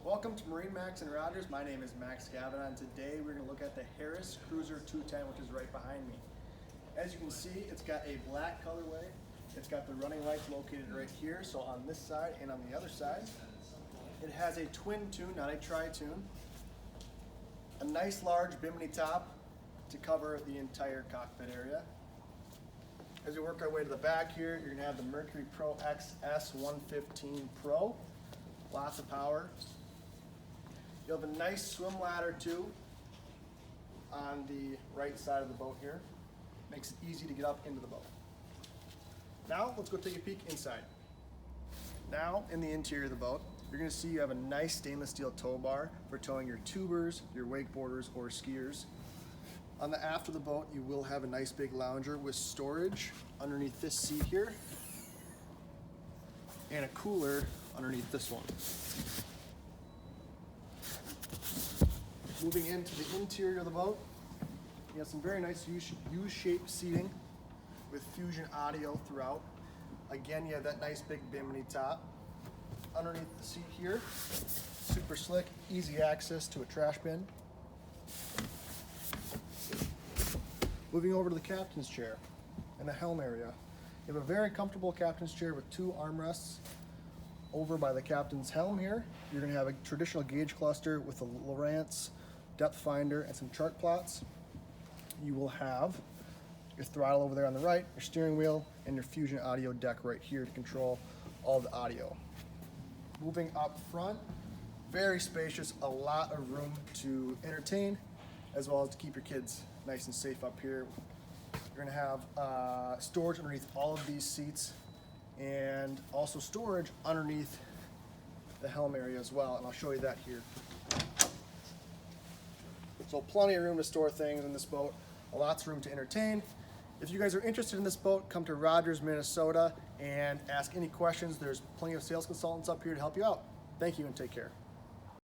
Welcome to MarineMax and Rogers. My name is Max Gavin, and today we're going to look at the Harris Cruiser 210, which is right behind me. As you can see, it's got a black colorway. It's got the running lights located right here, so on this side and on the other side. It has a twin tune, not a tri-tune. A nice large bimini top to cover the entire cockpit area. As we work our way to the back here, you're going to have the Mercury Pro XS 115 Pro. Lots of power. You'll have a nice swim ladder too on the right side of the boat here. Makes it easy to get up into the boat. Now let's go take a peek inside. Now in the interior of the boat, you're going to see you have a nice stainless steel tow bar for towing your tubers, your wakeboarders, or skiers. On the aft of the boat, you will have a nice big lounger with storage underneath this seat here and a cooler underneath this one. Moving into the interior of the boat, you have some very nice U-shaped seating with Fusion audio throughout. Again, you have that nice big bimini top. Underneath the seat here, super slick, easy access to a trash bin. Moving over to the captain's chair and the helm area. You have a very comfortable captain's chair with two armrests. Over by the captain's helm here, you're going to have a traditional gauge cluster with a Lowrance depth finder and some chart plots. You will have your throttle over there on the right, your steering wheel, and your Fusion audio deck right here to control all the audio. Moving up front, very spacious, a lot of room to entertain, as well as to keep your kids nice and safe up here. You're going to have storage underneath all of these seats, and also storage underneath the helm area as well, and I'll show you that here. So plenty of room to store things in this boat, lots of room to entertain. If you guys are interested in this boat, come to Rogers, Minnesota and ask any questions. There's plenty of sales consultants up here to help you out. Thank you and take care.